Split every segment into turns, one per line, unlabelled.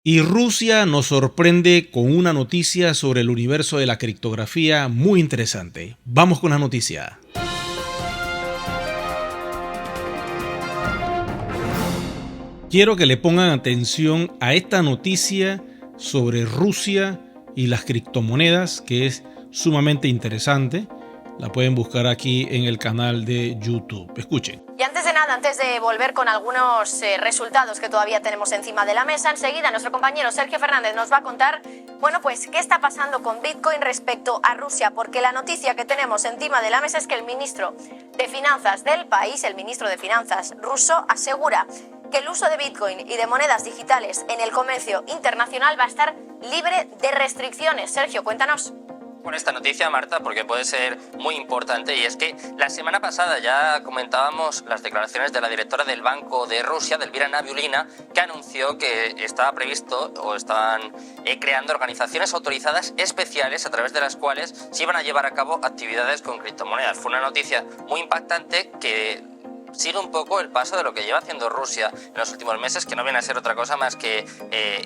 Y Rusia nos sorprende con una noticia sobre el universo de la criptografía muy interesante. Vamos con la noticia. Quiero que le pongan atención a esta noticia sobre Rusia y las criptomonedas, que es sumamente interesante. La pueden buscar aquí en el canal de YouTube. Escuchen.
Y antes de nada, antes de volver con algunos resultados que todavía tenemos encima de la mesa, enseguida nuestro compañero Sergio Fernández nos va a contar, bueno, pues qué está pasando con Bitcoin respecto a Rusia, porque la noticia que tenemos encima de la mesa es que el ministro de Finanzas del país, el ministro de Finanzas ruso, asegura que el uso de Bitcoin y de monedas digitales en el comercio internacional va a estar libre de restricciones. Sergio, cuéntanos.
Con esta noticia, Marta, porque puede ser muy importante, y es que la semana pasada ya comentábamos las declaraciones de la directora del Banco de Rusia, Elvira Nabiulina, que anunció que estaba previsto o estaban creando organizaciones autorizadas especiales a través de las cuales se iban a llevar a cabo actividades con criptomonedas. Fue una noticia muy impactante que sigue un poco el paso de lo que lleva haciendo Rusia en los últimos meses, que no viene a ser otra cosa más que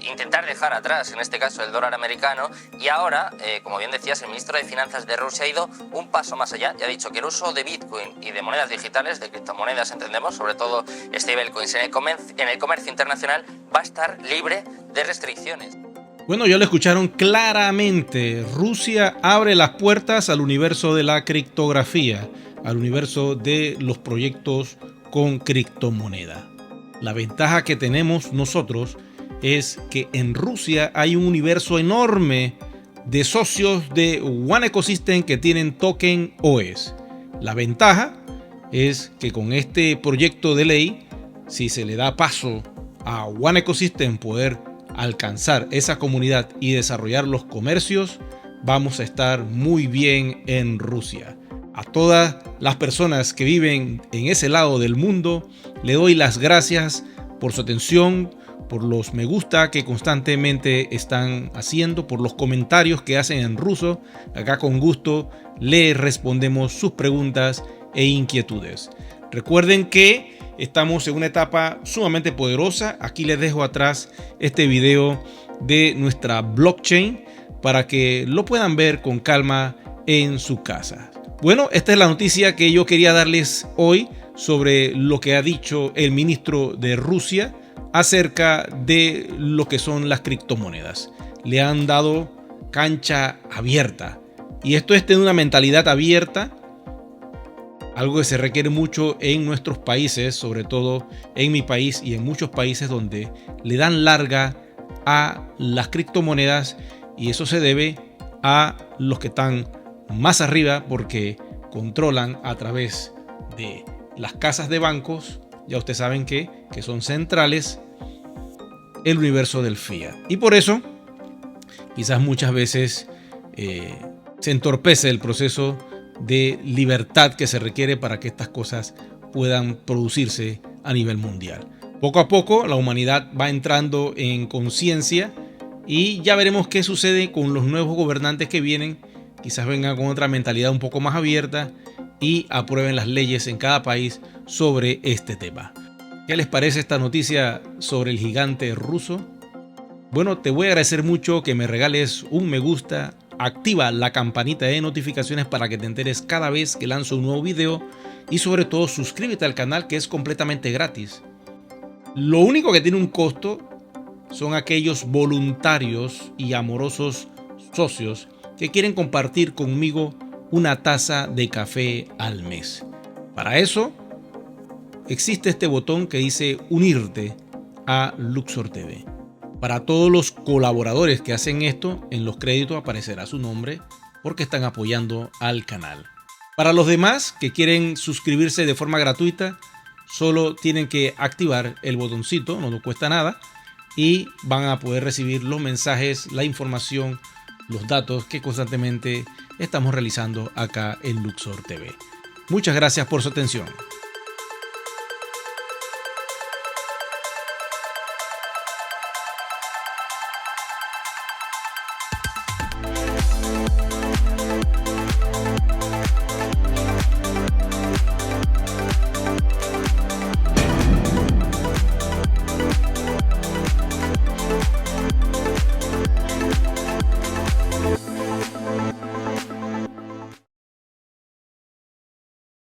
intentar dejar atrás, en este caso, el dólar americano. Y ahora, como bien decías, el ministro de Finanzas de Rusia ha ido un paso más allá y ha dicho que el uso de Bitcoin y de monedas digitales, de criptomonedas, entendemos, sobre todo stablecoins, en el comercio internacional va a estar libre de restricciones.
Bueno, ya lo escucharon claramente. Rusia abre las puertas al universo de la criptografía, al universo de los proyectos con criptomoneda. La ventaja que tenemos nosotros es que en Rusia hay un universo enorme de socios de One Ecosystem que tienen token OS. La ventaja es que con este proyecto de ley, si se le da paso a One Ecosystem poder alcanzar esa comunidad y desarrollar los comercios, vamos a estar muy bien en Rusia. A todas las personas que viven en ese lado del mundo, le doy las gracias por su atención, por los me gusta que constantemente están haciendo, por los comentarios que hacen en ruso. Acá con gusto les respondemos sus preguntas e inquietudes. Recuerden que estamos en una etapa sumamente poderosa. Aquí les dejo atrás este video de nuestra blockchain para que lo puedan ver con calma en su casa. Bueno, esta es la noticia que yo quería darles hoy sobre lo que ha dicho el ministro de Rusia acerca de lo que son las criptomonedas. Le han dado cancha abierta. Y esto es tener una mentalidad abierta, algo que se requiere mucho en nuestros países, sobre todo en mi país y en muchos países donde le dan larga a las criptomonedas, y eso se debe a los que están más arriba porque controlan a través de las casas de bancos, ya ustedes saben que son centrales, el universo del fiat. Y por eso quizás muchas veces se entorpece el proceso de libertad que se requiere para que estas cosas puedan producirse a nivel mundial. Poco a poco la humanidad va entrando en conciencia y ya veremos qué sucede con los nuevos gobernantes que vienen. Quizás vengan con otra mentalidad un poco más abierta y aprueben las leyes en cada país sobre este tema. ¿Qué les parece esta noticia sobre el gigante ruso? Bueno, te voy a agradecer mucho que me regales un me gusta, activa la campanita de notificaciones para que te enteres cada vez que lanzo un nuevo video y sobre todo suscríbete al canal, que es completamente gratis. Lo único que tiene un costo son aquellos voluntarios y amorosos socios que quieren compartir conmigo una taza de café al mes. Para eso existe este botón que dice unirte a Luxor TV. Para todos los colaboradores que hacen esto, en los créditos aparecerá su nombre porque están apoyando al canal. Para los demás que quieren suscribirse de forma gratuita, solo tienen que activar el botoncito, no nos cuesta nada, y van a poder recibir los mensajes, la información, los datos que constantemente estamos realizando acá en Luxor TV. Muchas gracias por su atención.